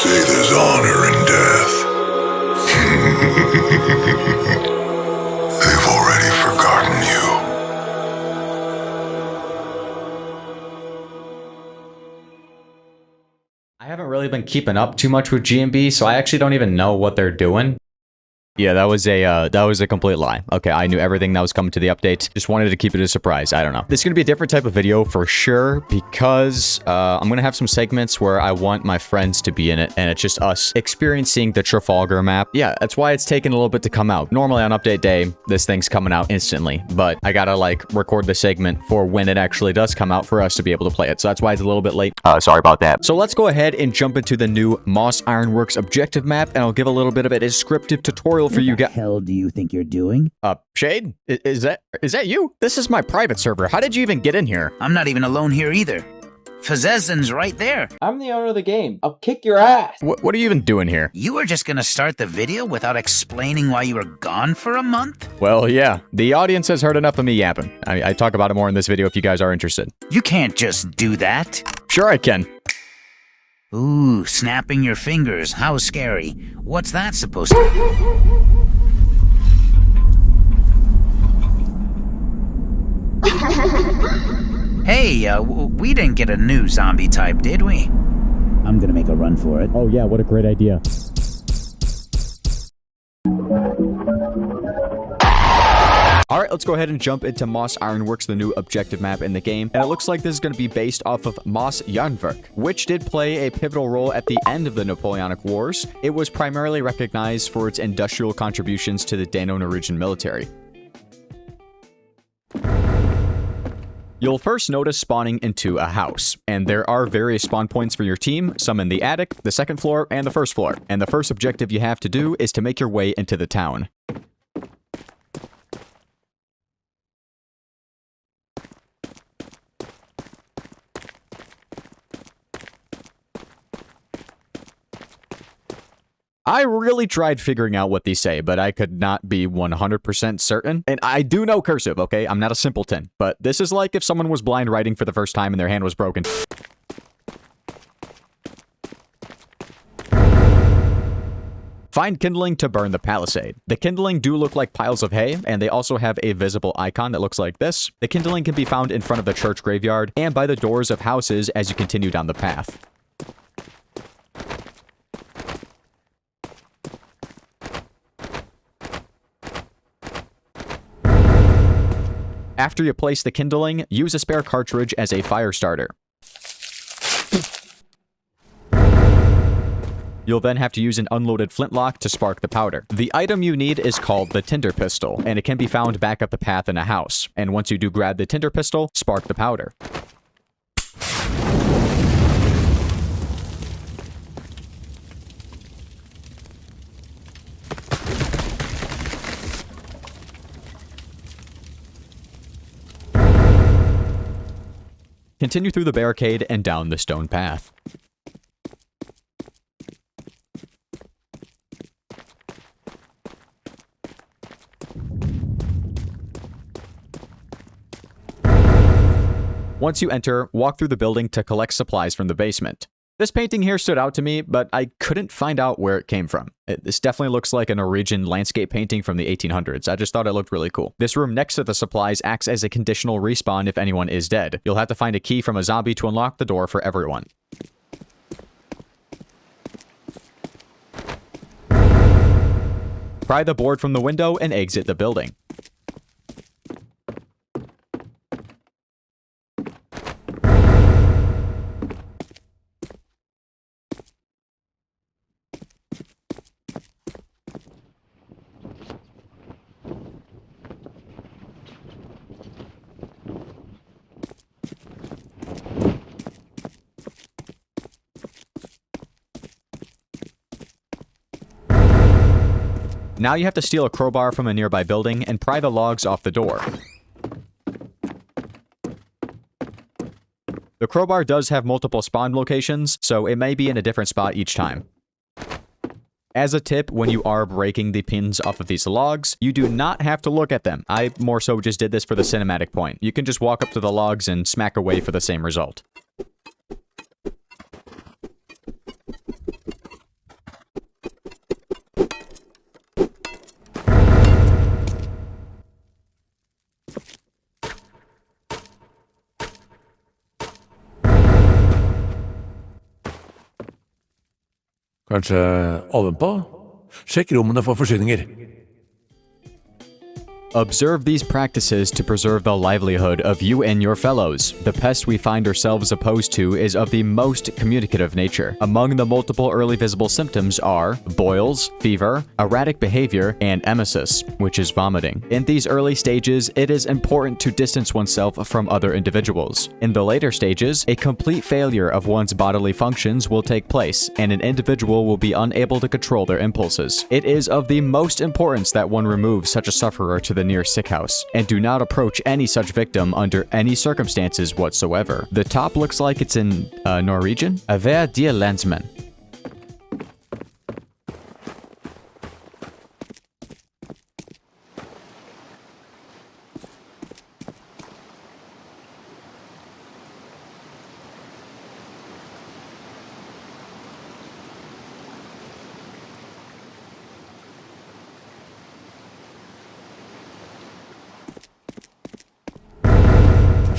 say there's honor in death. They've already forgotten you. I haven't really been keeping up too much with G&B, so I actually don't even know what they're doing. Yeah, that was a complete lie. Okay, I knew everything that was coming to the update. Just wanted to keep it a surprise. I don't know. This is going to be a different type of video for sure because I'm going to have some segments where I want my friends to be in it, and it's just us experiencing the Trafalgar map. Yeah, that's why it's taken a little bit to come out. Normally on update day, this thing's coming out instantly, but I gotta like record the segment for when it actually does come out for us to be able to play it. So that's why it's a little bit late. Sorry about that. So let's go ahead and jump into the new Moss Ironworks objective map, and I'll give a little bit of a descriptive tutorial for you guys. What the hell do you think you're doing? Shade? Is that you? This is my private server. How did you even get in here? I'm not even alone here either. Fazezin's right there. I'm the owner of the game. I'll kick your ass. What are you even doing here? You were just gonna start the video without explaining why you were gone for a month? Well, yeah. The audience has heard enough of me yapping. I talk about it more in this video if you guys are interested. You can't just do that. Sure I can. Ooh, snapping your fingers. How scary. What's that supposed to... Hey, we didn't get a new zombie type, did we? I'm gonna make a run for it. Oh yeah, what a great idea. Alright, let's go ahead and jump into Moss Ironworks, the new objective map in the game. And it looks like this is going to be based off of Moss Ironwerk, which did play a pivotal role at the end of the Napoleonic Wars. It was primarily recognized for its industrial contributions to the Dano-Norwegian military. You'll first notice spawning into a house, and there are various spawn points for your team, some in the attic, the second floor, and the first floor. And the first objective you have to do is to make your way into the town. I really tried figuring out what these say, but I could not be 100% certain. And I do know cursive, okay? I'm not a simpleton. But this is like if someone was blind writing for the first time and their hand was broken. Find kindling to burn the palisade. The kindling do look like piles of hay, and they also have a visible icon that looks like this. The kindling can be found in front of the church graveyard and by the doors of houses as you continue down the path. After you place the kindling, use a spare cartridge as a fire starter. You'll then have to use an unloaded flintlock to spark the powder. The item you need is called the tinder pistol, and it can be found back up the path in a house. And once you do grab the tinder pistol, spark the powder. Continue through the barricade and down the stone path. Once you enter, walk through the building to collect supplies from the basement. This painting here stood out to me, but I couldn't find out where it came from. This definitely looks like a Norwegian landscape painting from the 1800s. I just thought it looked really cool. This room next to the supplies acts as a conditional respawn if anyone is dead. You'll have to find a key from a zombie to unlock the door for everyone. Pry the board from the window and exit the building. Now you have to steal a crowbar from a nearby building and pry the logs off the door. The crowbar does have multiple spawn locations, so it may be in a different spot each time. As a tip, when you are breaking the pins off of these logs, you do not have to look at them. I more so just did this for the cinematic point. You can just walk up to the logs and smack away for the same result. Kanskje ovenpå? Sjekk rommene for forsyninger. Observe these practices to preserve the livelihood of you and your fellows. The pest we find ourselves opposed to is of the most communicative nature. Among the multiple early visible symptoms are boils, fever, erratic behavior, and emesis, which is vomiting. In these early stages, it is important to distance oneself from other individuals. In the later stages, a complete failure of one's bodily functions will take place, and an individual will be unable to control their impulses. It is of the most importance that one remove such a sufferer to the nearest sick house, and do not approach any such victim under any circumstances whatsoever. The top looks like it's in Norwegian. Avær de landsmenn.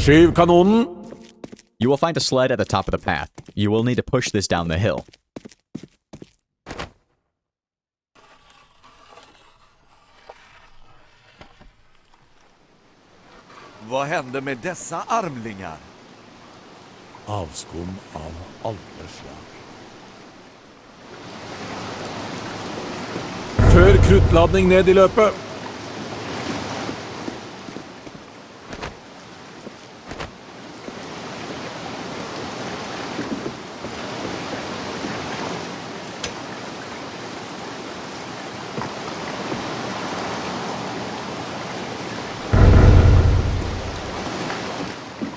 Skyv kanonen! You will find a sled at the top of the path. You will need to push this down the hill. Vad hände med dessa armlingar? Avskum av alle slag. Før kruttladning ned i løpet!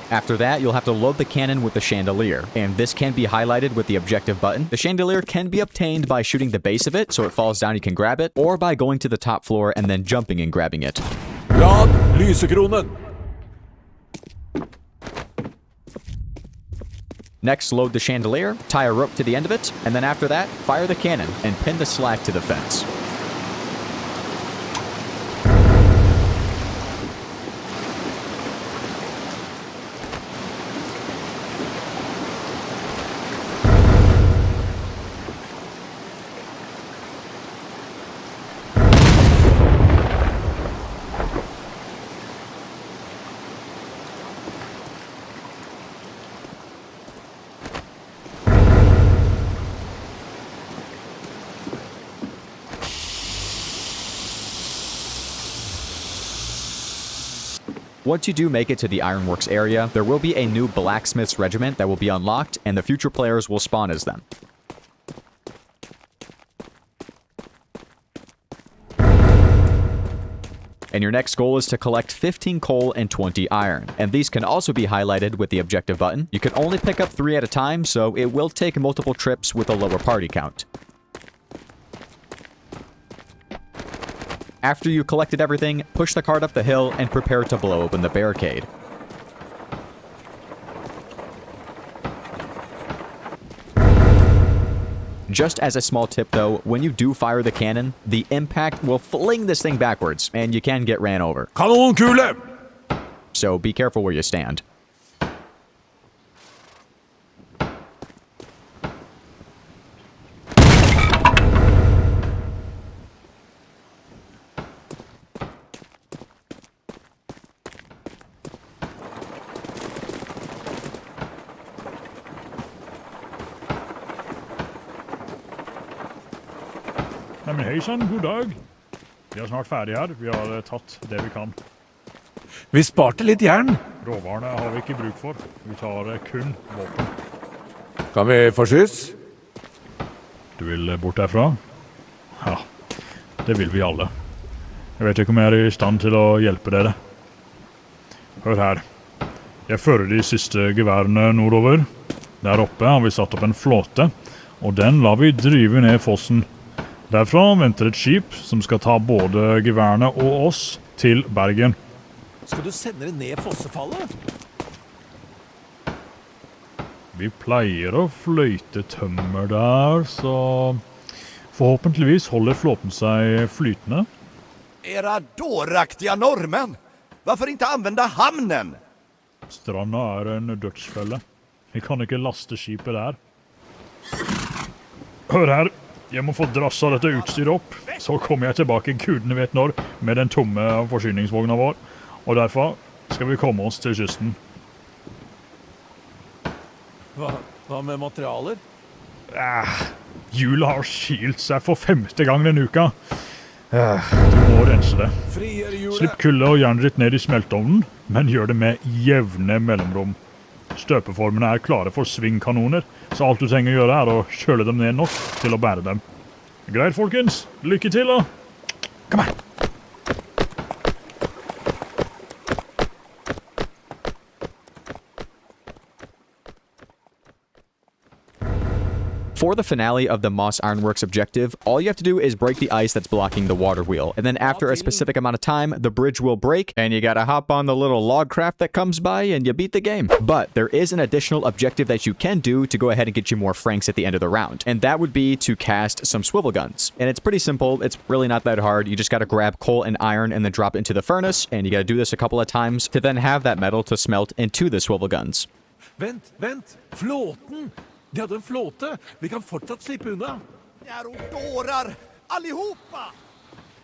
After that, you'll have to load the cannon with the chandelier, and this can be highlighted with the objective button. The chandelier can be obtained by shooting the base of it so it falls down, you can grab it, or by going to the top floor and then jumping and grabbing it. Lad lysekronen! Next, load the chandelier, tie a rope to the end of it, and then after that, fire the cannon and pin the slack to the fence. Once you do make it to the Ironworks area, there will be a new blacksmith's regiment that will be unlocked, and the future players will spawn as them. And your next goal is to collect 15 coal and 20 iron. And these can also be highlighted with the objective button. You can only pick up 3 at a time, so it will take multiple trips with a lower party count. After you collected everything, push the cart up the hill and prepare to blow open the barricade. Just as a small tip though, when you do fire the cannon, the impact will fling this thing backwards, and you can get ran over. Kanonkule! So be careful where you stand. Nei, men hei sann, god dag. Vi er snart ferdig her. Vi har tatt det vi kan. Vi sparte litt jern. Råvarene har vi ikke bruk for. Vi tar kun våpen. Kan vi få skyss? Du vil bort derfra? Ja, det vil vi alle. Jeg vet ikke om jeg er i stand til å hjelpe dere. Hør her. Jeg fører de siste geværene nordover. Der oppe har vi satt opp en flåte, og den lar vi drive ned fossen. Derfra venter et skip som skal ta både geværene og oss til Bergen. Skal du sende det ned fossefallet? Vi pleier å fløyte tømmer der, så forhåpentligvis holder flåten seg flytende. Era dåraktiga norrmän! Varför inte använda hamnen? Stranda er en dødsfelle. Vi kan ikke laste skipet der. Hør her, Jeg må få drassa dette utstyret opp. Så kommer jeg tilbake gudene vet når med den tomme forsyningsvogna vår. Og derfor skal vi komme oss til kysten. Hva med materialer? Hjulet har skilt seg for 5. gang denne uka. Du må rense det. Frigjør hjulet! Slipp kulde og jerndritt ned i smeltovnen, men gjør det med jevne mellomrom. Støpeformene er klare for svingkanoner, så alt du trenger å gjøre er å kjøle dem ned nok til å bære dem. Greit, folkens. Lykke til, da. Kom her. For the finale of the Moss Ironworks objective, all you have to do is break the ice that's blocking the water wheel. And then after a specific amount of time, the bridge will break, and you gotta hop on the little log craft that comes by, and you beat the game. But there is an additional objective that you can do to go ahead and get you more franks at the end of the round. And that would be to cast some swivel guns. And it's pretty simple. It's really not that hard. You just gotta grab coal and iron and then drop it into the furnace, and you gotta do this a couple of times to then have that metal to smelt into the swivel guns. Vent! Flåten! De hadde en flåte! Vi kan fortsatt slippe unna! Ni är dårar, allihopa!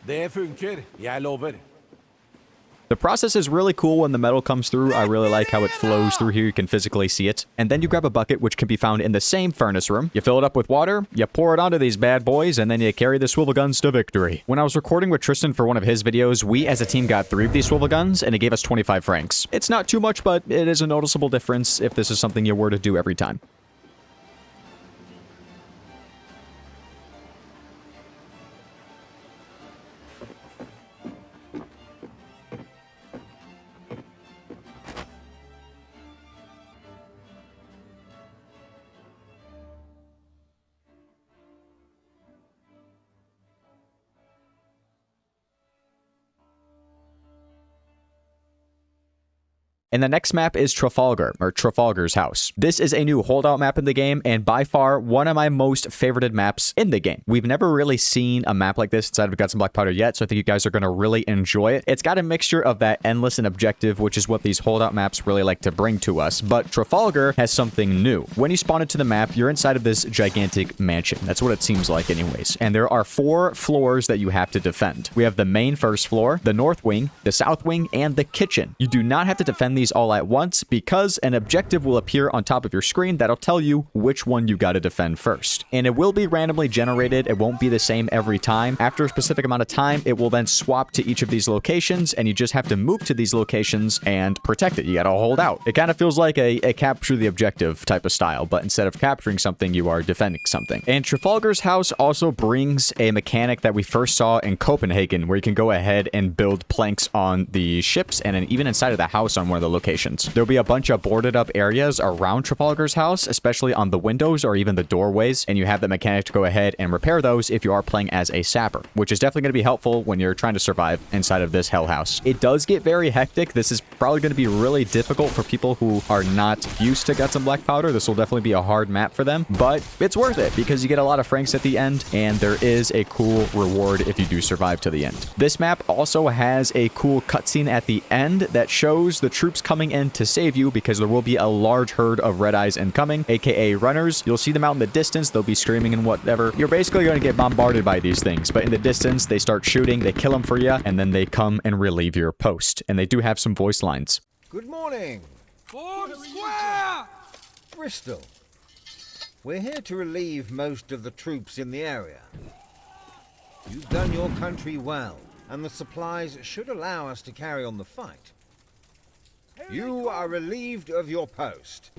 Det funker, jeg lover. The process is really cool when the metal comes through. I really like how it flows through here. You can physically see it. And then you grab a bucket, which can be found in the same furnace room. You fill it up with water, you pour it onto these bad boys, and then you carry the swivel guns to victory. When I was recording with Tristan for one of his videos, we as a team got 3 of these swivel guns, and it gave us 25 francs. It's not too much, but it is a noticeable difference if this is something you were to do every time. And the next map is Trafalgar, or Trafalgar's house. This is a new holdout map in the game, and by far, one of my most favorited maps in the game. We've never really seen a map like this inside of Guts and Blackpowder yet, so I think you guys are going to really enjoy it. It's got a mixture of that endless and objective, which is what these holdout maps really like to bring to us, but Trafalgar has something new. When you spawn into the map, you're inside of this gigantic mansion. That's what it seems like anyways, and there are 4 floors that you have to defend. We have the main first floor, the north wing, the south wing, and the kitchen. You do not have to defend these all at once because an objective will appear on top of your screen that'll tell you which one you got to defend first. And it will be randomly generated. It won't be the same every time. After a specific amount of time, it will then swap to each of these locations, and you just have to move to these locations and protect it. You got to hold out. It kind of feels like a capture the objective type of style, but instead of capturing something, you are defending something. And Trafalgar's house also brings a mechanic that we first saw in Copenhagen, where you can go ahead and build planks on the ships and even inside of the house on one of the locations. There'll be a bunch of boarded up areas around Trafalgar's house, especially on the windows or even the doorways, and you have the mechanic to go ahead and repair those if you are playing as a sapper, which is definitely going to be helpful when you're trying to survive inside of this hell house. It does get very hectic. This is probably going to be really difficult for people who are not used to Guts and Blackpowder. This will definitely be a hard map for them, but it's worth it because you get a lot of franks at the end, and there is a cool reward if you do survive to the end. This map also has a cool cutscene at the end that shows the troops coming in to save you because there will be a large herd of red eyes incoming, aka runners. You'll see them out in the distance. They'll be screaming and whatever. You're basically going to get bombarded by these things, but in the distance, they start shooting, they kill them for you, and then they come and relieve your post. And they do have some voice lines. Good morning. Bonsoir! Bristol. We're here to relieve most of the troops in the area. You've done your country well, and the supplies should allow us to carry on the fight. You are relieved of your post.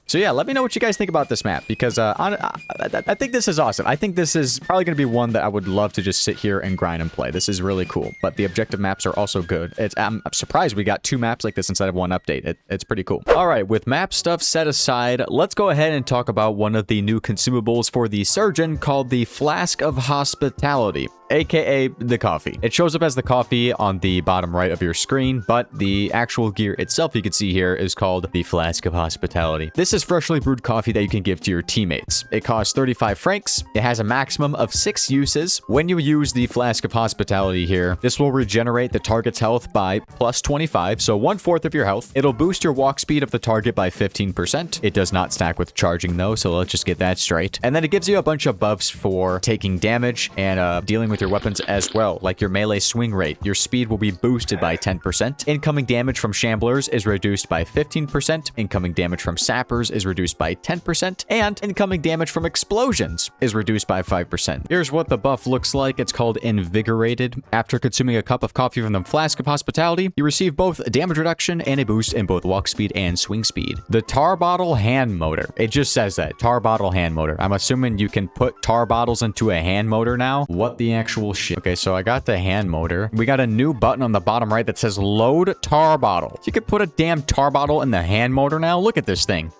So yeah, let me know what you guys think about this map, because I think this is awesome. I think this is probably going to be one that I would love to just sit here and grind and play. This is really cool, but the objective maps are also good. I'm surprised we got 2 maps like this inside of one update. It's pretty cool. All right, with map stuff set aside, let's go ahead and talk about one of the new consumables for the surgeon called the Flask of Hospitality. aka the coffee. It shows up as the coffee on the bottom right of your screen, but the actual gear itself you can see here is called the Flask of Hospitality. This is freshly brewed coffee that you can give to your teammates. It costs 35 francs. It has a maximum of 6 uses. When you use the Flask of Hospitality here, this will regenerate the target's health by plus 25, so 1/4 of your health. It'll boost your walk speed of the target by 15%. It does not stack with charging though, so let's just get that straight. And then it gives you a bunch of buffs for taking damage and dealing with your weapons as well, like your melee swing rate. Your speed will be boosted by 10%. Incoming damage from shamblers is reduced by 15%. Incoming damage from sappers is reduced by 10%. And incoming damage from explosions is reduced by 5%. Here's what the buff looks like. It's called Invigorated. After consuming a cup of coffee from the Flask of Hospitality, you receive both a damage reduction and a boost in both walk speed and swing speed. The tar bottle hand motor. It just says that. Tar bottle hand motor. I'm assuming you can put tar bottles into a hand motor now. What the actual shit? Okay, so I got the hand motor. We got a new button on the bottom right that says load tar bottle. You could put a damn tar bottle in the hand motor now. Look at this thing.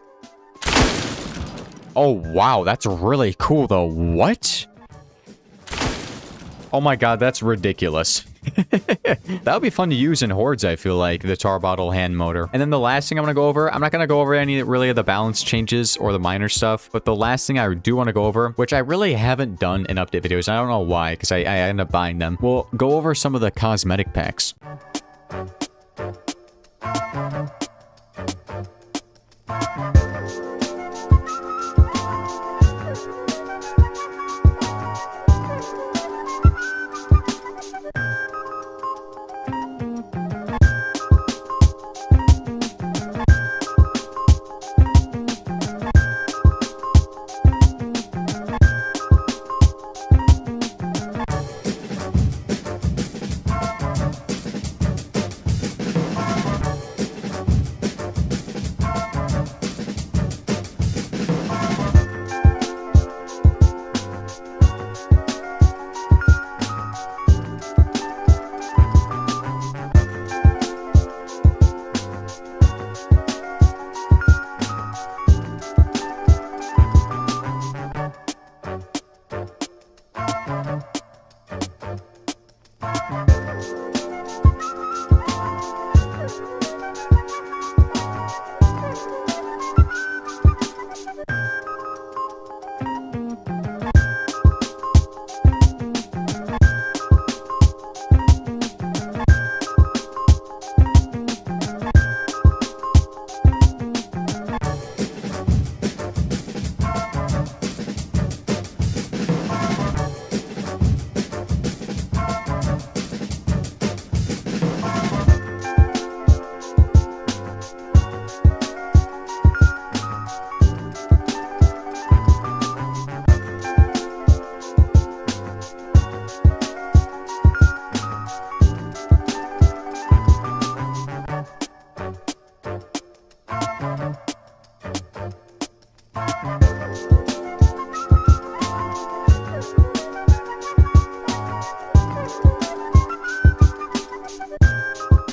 Oh, wow. That's really cool, though. What? Oh my god, that's ridiculous. That would be fun to use in hordes, I feel like, the tar bottle hand motor. And then the last thing I'm going to go over, I'm not going to go over any really of the balance changes or the minor stuff, but the last thing I do want to go over, which I really haven't done in update videos, I don't know why, because I end up buying them. We'll go over some of the cosmetic packs.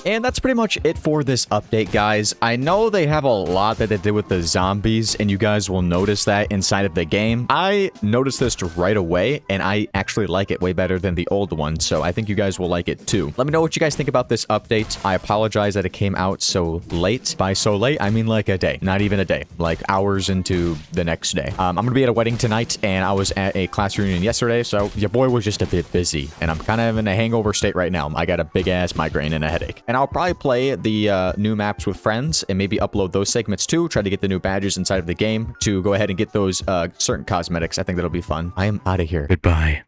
And that's pretty much it for this update, guys. I know they have a lot that they did with the zombies, and you guys will notice that inside of the game. I noticed this right away, and I actually like it way better than the old one, so I think you guys will like it too. Let me know what you guys think about this update. I apologize that it came out so late. By so late, I mean like a day. Not even a day. Like hours into the next day. I'm gonna be at a wedding tonight, and I was at a class reunion yesterday, so your boy was just a bit busy, and I'm kind of in a hangover state right now. I got a big-ass migraine and a headache. And I'll probably play the new maps with friends and maybe upload those segments too. Try to get the new badges inside of the game to go ahead and get those certain cosmetics. I think that'll be fun. I am out of here. Goodbye.